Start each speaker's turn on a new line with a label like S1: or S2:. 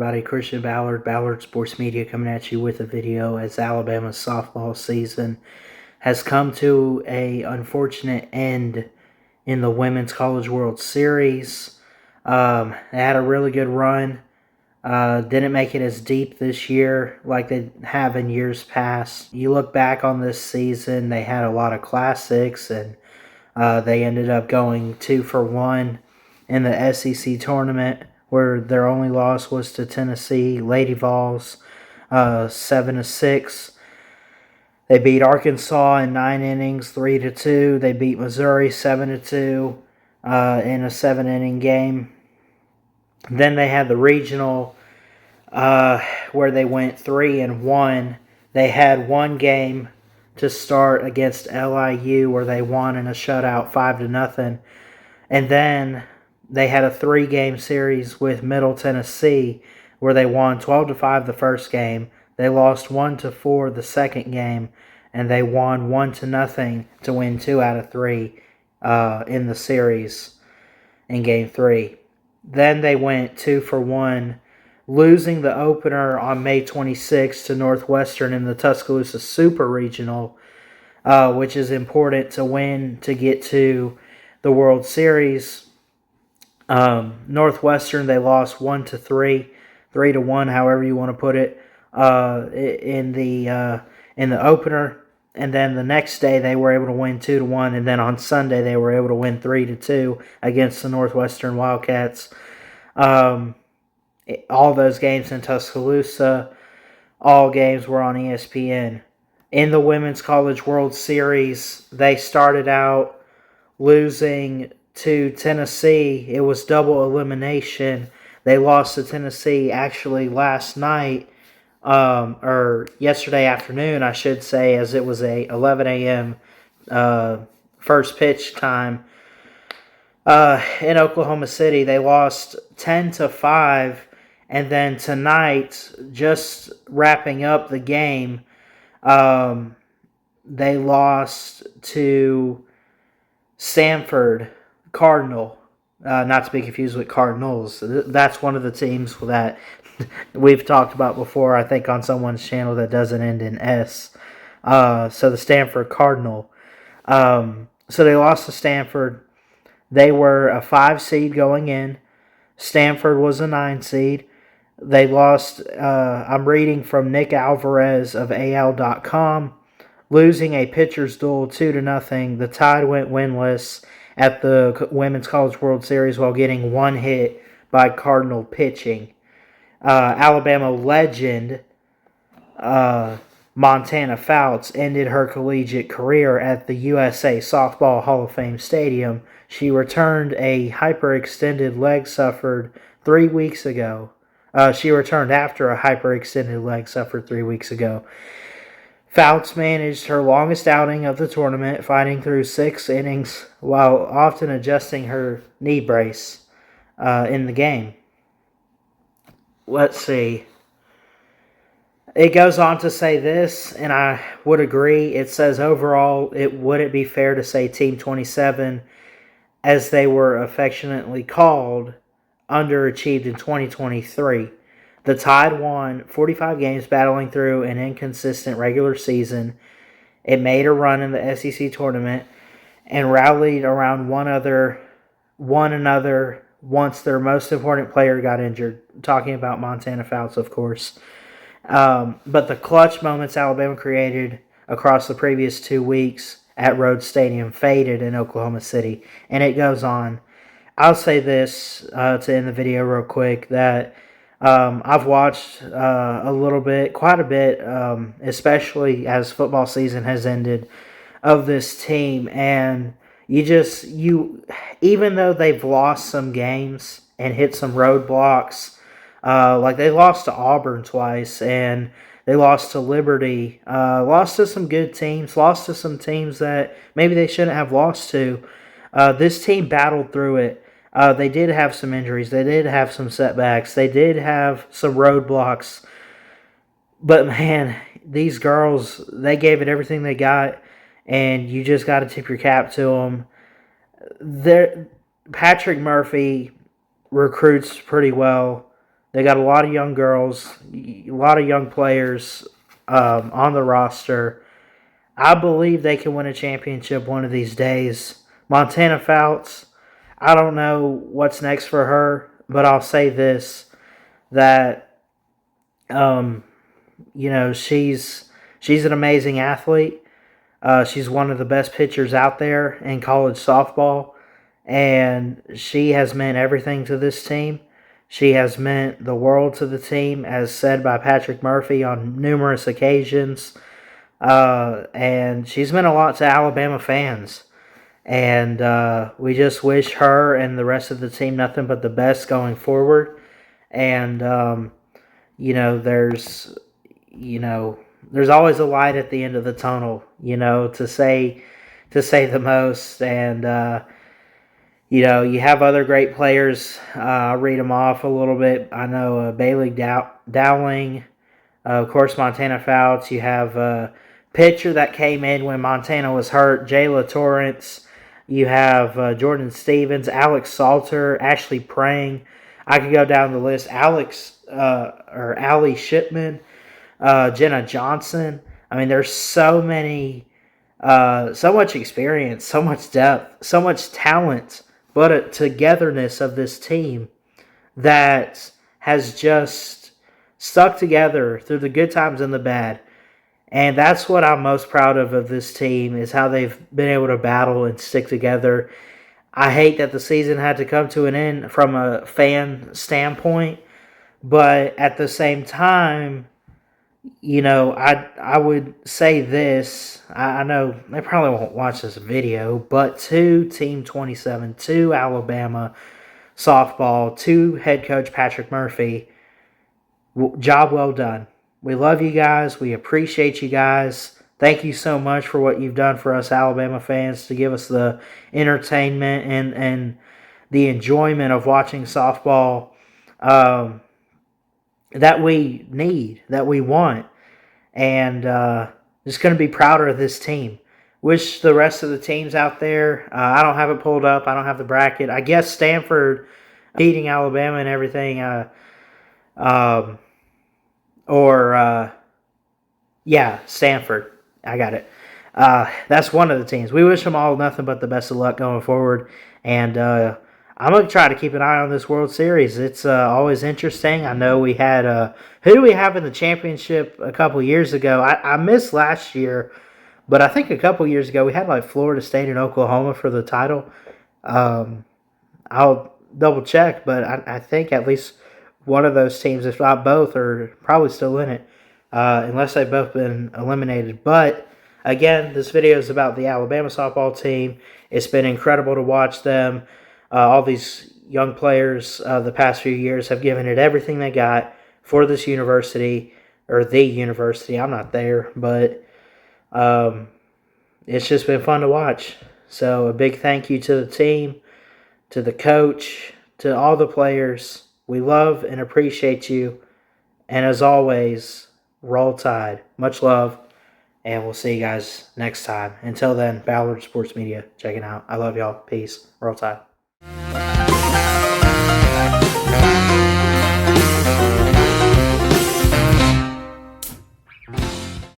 S1: everybody? Christian Ballard Sports Media coming at you with a video as Alabama's softball season has come to a unfortunate end in the Women's College World Series. They had a really good run. Didn't make it as deep this year like they have in years past. You look back on this season, they had a lot of classics, and they ended up going 2-for-1 in the SEC tournament, where their only loss was to Tennessee Lady Vols, 7-6. They beat Arkansas in 9 innings, 3-2. They beat Missouri 7-2 in a 7-inning game. Then they had the regional, where they went 3-1. They had one game to start against LIU, where they won in a shutout 5-0, and then they had a 3-game series with Middle Tennessee, where they won 12-5 the first game. They lost 1-4 the second game, and they won 1-0 to win 2 out of 3 in the series in Game 3. Then they went 2-for-1, losing the opener on May 26 to Northwestern in the Tuscaloosa Super Regional, which is important to win to get to the World Series. Northwestern, they lost 1-3, 3-1, however you want to put it, in the opener. And then the next day they were able to win 2-1, and then on Sunday they were able to win 3-2 against the Northwestern Wildcats. All those games in Tuscaloosa, all games were on ESPN. In the Women's College World Series, they started out losing to Tennessee. It was double elimination. They lost to Tennessee actually last night, or yesterday afternoon, I should say, as it was a 11 a.m. First pitch time in Oklahoma City. They lost 10-5, and then tonight, just wrapping up the game, they lost to Stanford Cardinal, not to be confused with Cardinals. That's one of the teams that we've talked about before, I think, on someone's channel that doesn't end in S. So the Stanford Cardinal. So they lost to Stanford. They were a 5 seed going in. Stanford was a 9 seed. They lost, I'm reading from Nick Alvarez of AL.com, losing a pitcher's duel 2-0. The Tide went winless at the Women's College World Series while getting one hit by Cardinal pitching. Alabama legend Montana Fouts ended her collegiate career at the USA Softball Hall of Fame Stadium. She returned a hyperextended leg suffered 3 weeks ago. She returned after a hyperextended leg suffered 3 weeks ago. Fouts managed her longest outing of the tournament, fighting through 6 innings while often adjusting her knee brace in the game. Let's see. It goes on to say this, and I would agree. It says, overall, it wouldn't be fair to say Team 27, as they were affectionately called, underachieved in 2023. The Tide won 45 games, battling through an inconsistent regular season. It made a run in the SEC tournament and rallied around one another once their most important player got injured. Talking about Montana Fouts, of course. But the clutch moments Alabama created across the previous 2 weeks at Rhodes Stadium faded in Oklahoma City. And it goes on. I'll say this to end the video real quick, that I've watched quite a bit, especially as football season has ended, of this team, and even though they've lost some games and hit some roadblocks, like they lost to Auburn twice, and they lost to Liberty, lost to some good teams, lost to some teams that maybe they shouldn't have lost to. This team battled through it. They did have some injuries. They did have some setbacks. They did have some roadblocks. But, man, these girls, they gave it everything they got, and you just got to tip your cap to them. Patrick Murphy recruits pretty well. They got a lot of young girls, a lot of young players on the roster. I believe they can win a championship one of these days. Montana Fouts, I don't know what's next for her, but I'll say this, that um, she's an amazing athlete. She's one of the best pitchers out there in college softball, and she has meant everything to this team. She has meant the world to the team, as said by Patrick Murphy on numerous occasions. And she's meant a lot to Alabama fans. And we just wish her and the rest of the team nothing but the best going forward. And, there's, there's always a light at the end of the tunnel, to say the most. And, you have other great players. I'll read them off a little bit. I know Bailey Dowling, of course, Montana Fouts. You have a pitcher that came in when Montana was hurt, Jayla Torrance. You have Jordan Stevens, Alex Salter, Ashley Prang. I could go down the list. Allie Shipman, Jenna Johnson. I mean, there's so much experience, so much depth, so much talent, but a togetherness of this team that has just stuck together through the good times and the bad. And that's what I'm most proud of this team, is how they've been able to battle and stick together. I hate that the season had to come to an end from a fan standpoint, but at the same time, I would say this. I know they probably won't watch this video, but to Team 27, to Alabama softball, to head coach Patrick Murphy, job well done. We love you guys. We appreciate you guys. Thank you so much for what you've done for us Alabama fans, to give us the entertainment and the enjoyment of watching softball that we need, that we want. And just going to be prouder of this team. Wish the rest of the teams out there, I don't have it pulled up. I don't have the bracket. I guess Stanford beating Alabama and everything. Stanford. I got it. That's one of the teams. We wish them all nothing but the best of luck going forward. And I'm going to try to keep an eye on this World Series. It's always interesting. I know we had who do we have in the championship a couple years ago? I missed last year, but I think a couple years ago we had like Florida State and Oklahoma for the title. I'll double check, but I think at least one of those teams, if not both, are probably still in it, unless they've both been eliminated. But again, this video is about the Alabama softball team. It's been incredible to watch them. All these young players the past few years have given it everything they got for this university, or the university. I'm not there, but it's just been fun to watch. So a big thank you to the team, to the coach, to all the players. We love and appreciate you. And as always, roll tide. Much love. And we'll see you guys next time. Until then, Ballard Sports Media checking out. I love y'all. Peace. Roll tide.